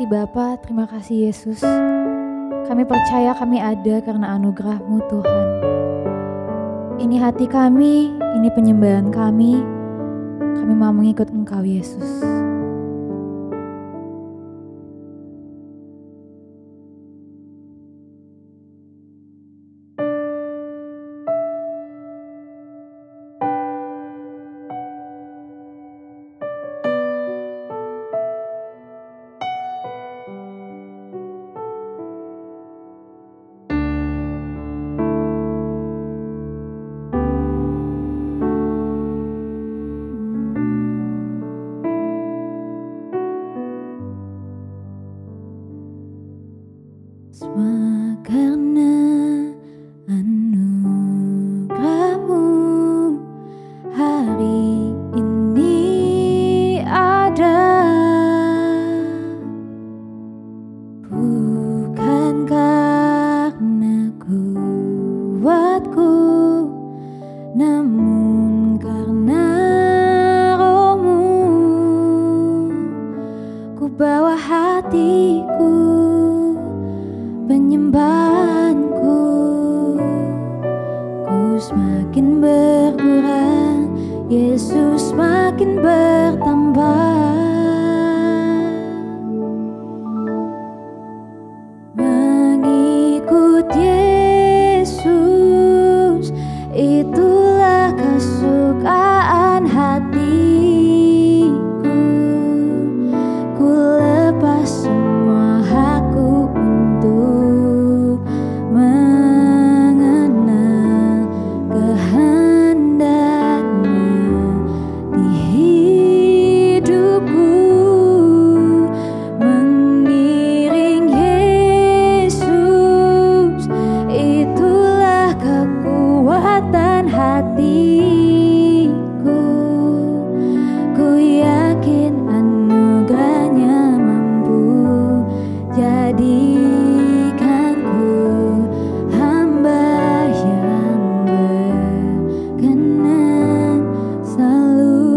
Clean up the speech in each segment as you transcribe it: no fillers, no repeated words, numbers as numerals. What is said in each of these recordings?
kasih Bapa, terima kasih Yesus. Kami percaya kami ada karena anugerah-Mu Tuhan. Ini hati kami, ini penyembahan kami. Kami mau mengikut Engkau Yesus. Semua karena anugerah-Mu hari ini ada, bukan karena kuatku, namun karena Roh-Mu. Ku bawa hatiku, penyembahanku, ku semakin berkurang, Yesus semakin bertambah. Mengikut Yesus, itulah kesukaan hatiku. Ku lepas semua hakku untuk mengenal kehendak-Nya di hidupku. Mengiring Yesus, itulah kekuatan hatiku. Ku yakin anugerah-Nya mampu jadikanku hamba yang berkenan selalu.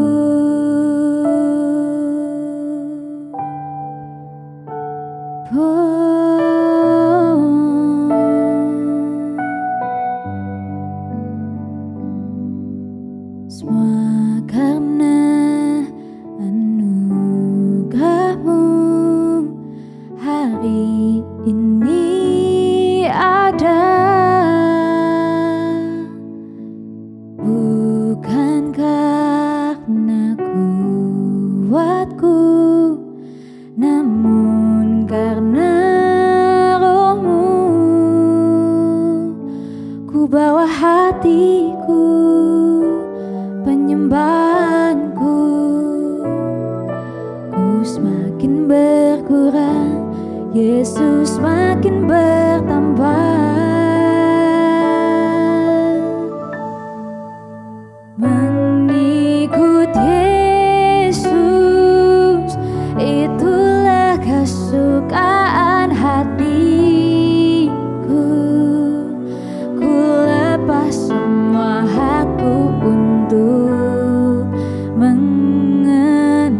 Semua karena anugerah-Mu hari ini ada, bukan karena kuatku, namun karena Roh-Mu. Ku bawa hatiku, penyembahanku, ku semakin berkurang, Yesus semakin bertambah. Mengikut Yesus, itulah kesukaan hatiku. Ku lepas semua hakku untuk mengenal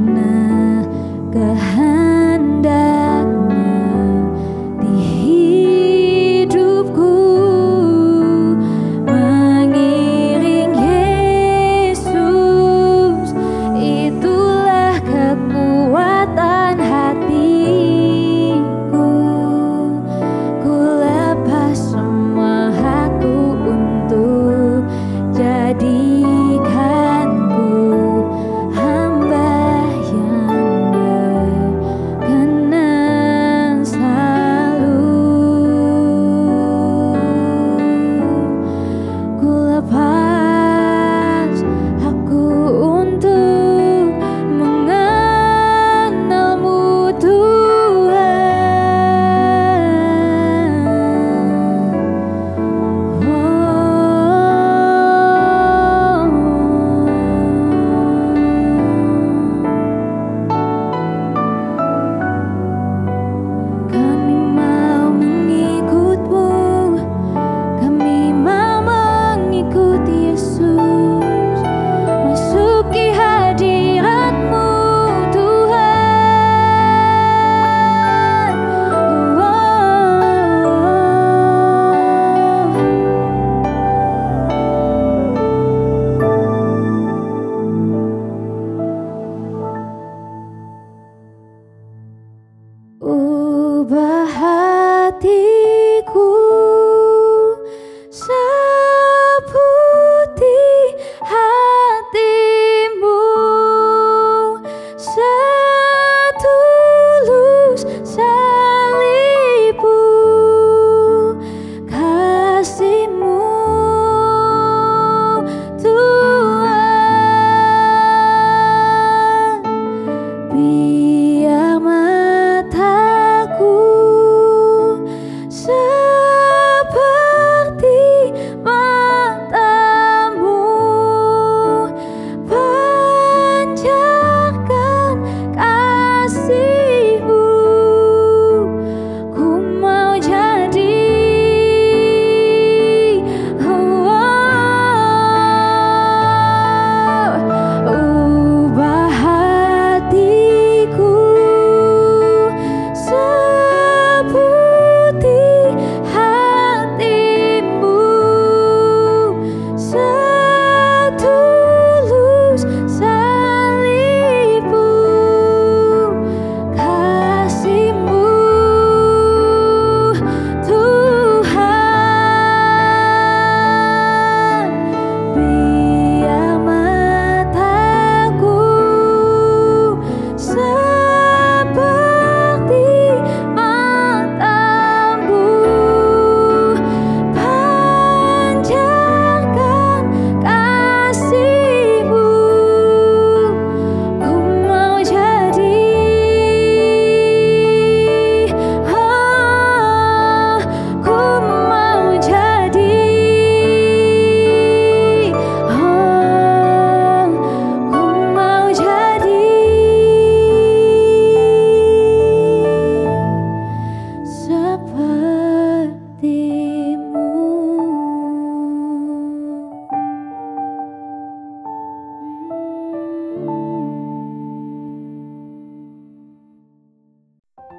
kehendak-Nya di hidupku. Mengiring Yesus, itulah kekuatan hatiku. Ku lepas semua hakku untuk jadikanku hamba yang berkenan selalu. Ku lepas hakku untuk mengenal-Mu Tuhan. Kami mau mengikut-Mu, kami mau mengikuti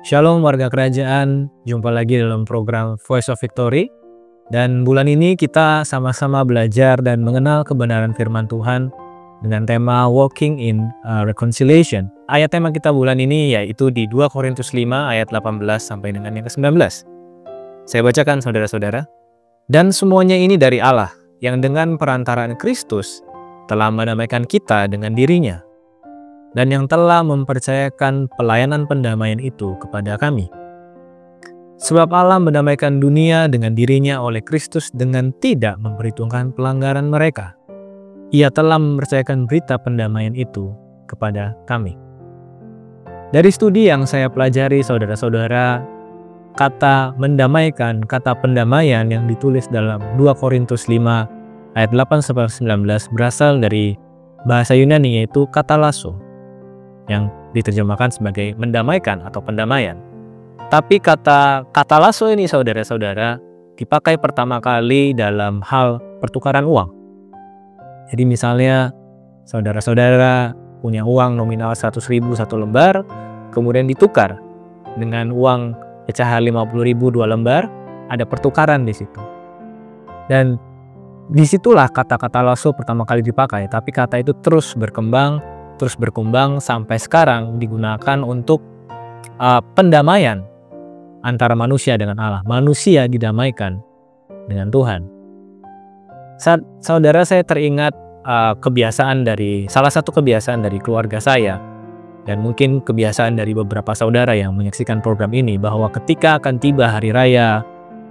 Shalom warga kerajaan, jumpa lagi dalam program Voice of Victory. Dan bulan ini kita sama-sama belajar dan mengenal kebenaran firman Tuhan dengan tema Walking in Reconciliation. Ayat tema kita bulan ini yaitu di 2 Korintus 5 ayat 18 sampai dengan yang ke-19. Saya bacakan saudara-saudara. Dan semuanya ini dari Allah, yang dengan perantaraan Kristus telah mendamaikan kita dengan dirinya, dan yang telah mempercayakan pelayanan pendamaian itu kepada kami. Sebab Allah mendamaikan dunia dengan dirinya oleh Kristus dengan tidak memperhitungkan pelanggaran mereka. Ia telah mempercayakan berita pendamaian itu kepada kami. Dari studi yang saya pelajari saudara-saudara, kata mendamaikan, kata pendamaian yang ditulis dalam 2 Korintus 5 ayat 8-19 berasal dari bahasa Yunani yaitu katalasso, yang diterjemahkan sebagai mendamaikan atau pendamaian. Tapi kata katalasso ini saudara-saudara dipakai pertama kali dalam hal pertukaran uang. Jadi misalnya saudara-saudara punya uang nominal 100.000 satu lembar, kemudian ditukar dengan uang pecahan 50.000 dua lembar, ada pertukaran di situ. Dan disitulah kata katalasso pertama kali dipakai, tapi kata itu terus berkembang sampai sekarang digunakan untuk pendamaian antara manusia dengan Allah. Manusia didamaikan dengan Tuhan. Saudara, saya teringat salah satu kebiasaan dari keluarga saya, dan mungkin kebiasaan dari beberapa saudara yang menyaksikan program ini, bahwa ketika akan tiba hari raya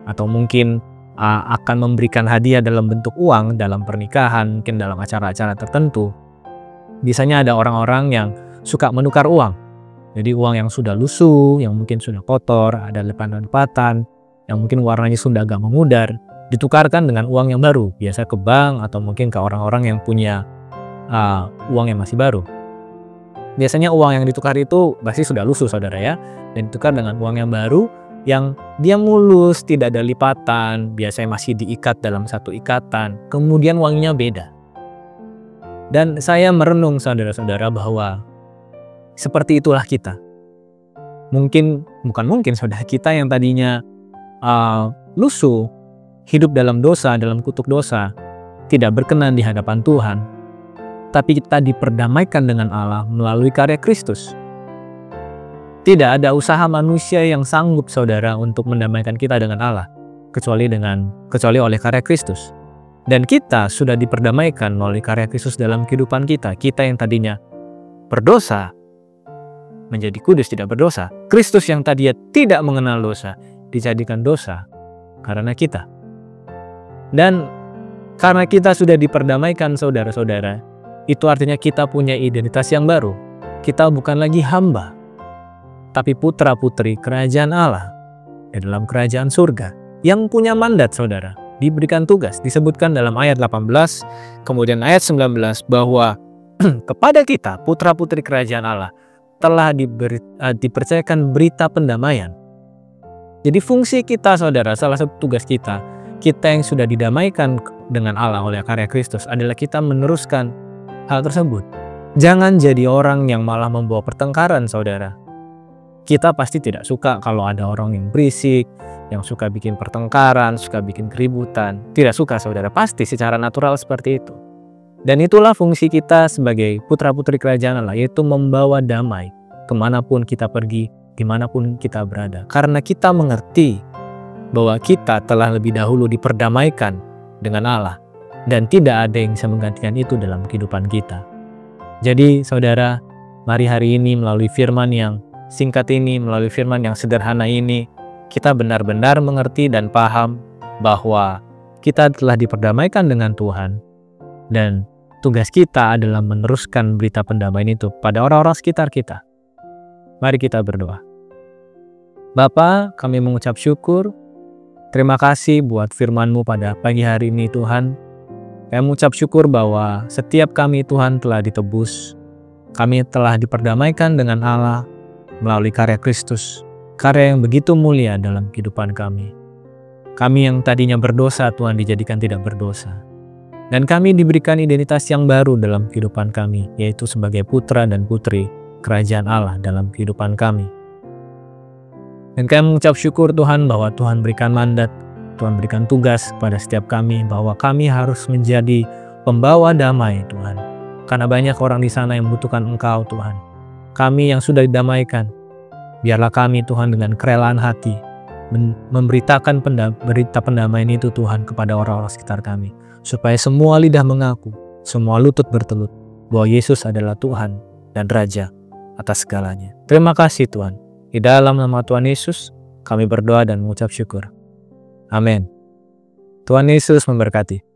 atau mungkin akan memberikan hadiah dalam bentuk uang dalam pernikahan, mungkin dalam acara-acara tertentu, biasanya ada orang-orang yang suka menukar uang. Jadi uang yang sudah lusuh, yang mungkin sudah kotor, ada lipatan-lipatan, yang mungkin warnanya sudah agak memudar, ditukarkan dengan uang yang baru. Biasa ke bank atau mungkin ke orang-orang yang punya uang yang masih baru. Biasanya uang yang ditukar itu pasti sudah lusuh saudara ya, dan ditukar dengan uang yang baru yang dia mulus, tidak ada lipatan, biasanya masih diikat dalam satu ikatan, kemudian wanginya beda. Dan saya merenung saudara-saudara bahwa seperti itulah kita. Bukan mungkin saudara, kita yang tadinya lusuh, hidup dalam dosa, dalam kutuk dosa, tidak berkenan di hadapan Tuhan, tapi kita diperdamaikan dengan Allah melalui karya Kristus. Tidak ada usaha manusia yang sanggup saudara untuk mendamaikan kita dengan Allah, kecuali oleh karya Kristus. Dan kita sudah diperdamaikan melalui karya Kristus dalam kehidupan kita. Kita yang tadinya berdosa menjadi kudus, tidak berdosa. Kristus yang tadinya tidak mengenal dosa dijadikan dosa karena kita. Dan karena kita sudah diperdamaikan saudara-saudara, itu artinya kita punya identitas yang baru. Kita bukan lagi hamba, tapi putra-putri kerajaan Allah di dalam kerajaan surga yang punya mandat saudara, diberikan tugas. Disebutkan dalam ayat 18 kemudian ayat 19 bahwa kepada kita putra-putri kerajaan Allah telah dipercayakan berita pendamaian. Jadi fungsi kita saudara, salah satu tugas kita yang sudah didamaikan dengan Allah oleh karya Kristus adalah kita meneruskan hal tersebut. Jangan jadi orang yang malah membawa pertengkaran saudara. Kita pasti tidak suka kalau ada orang yang berisik, yang suka bikin pertengkaran, suka bikin keributan. Tidak suka saudara, pasti secara natural seperti itu. Dan itulah fungsi kita sebagai putra-putri kerajaan Allah, yaitu membawa damai kemanapun kita pergi, dimanapun kita berada. Karena kita mengerti bahwa kita telah lebih dahulu diperdamaikan dengan Allah, dan tidak ada yang bisa menggantikan itu dalam kehidupan kita. Jadi saudara, mari hari ini melalui firman yang singkat ini, melalui firman yang sederhana ini, kita benar-benar mengerti dan paham bahwa kita telah diperdamaikan dengan Tuhan, dan tugas kita adalah meneruskan berita pendamaian itu pada orang-orang sekitar kita. Mari kita berdoa. Bapa, kami mengucap syukur. Terima kasih buat firman-Mu pada pagi hari ini Tuhan. Kami mengucap syukur bahwa setiap kami Tuhan telah ditebus. Kami telah diperdamaikan dengan Allah melalui karya Kristus. Karya yang begitu mulia dalam kehidupan kami. Kami yang tadinya berdosa Tuhan dijadikan tidak berdosa. Dan kami diberikan identitas yang baru dalam kehidupan kami, yaitu sebagai putra dan putri kerajaan Allah dalam kehidupan kami. Dan kami mengucap syukur Tuhan bahwa Tuhan berikan mandat, Tuhan berikan tugas kepada setiap kami bahwa kami harus menjadi pembawa damai Tuhan. Karena banyak orang di sana yang membutuhkan Engkau Tuhan. Kami yang sudah didamaikan, biarlah kami Tuhan dengan kerelaan hati memberitakan berita pendamaian itu Tuhan kepada orang-orang sekitar kami. Supaya semua lidah mengaku, semua lutut bertelut bahwa Yesus adalah Tuhan dan Raja atas segalanya. Terima kasih Tuhan. Di dalam nama Tuhan Yesus, kami berdoa dan mengucap syukur. Amin. Tuhan Yesus memberkati.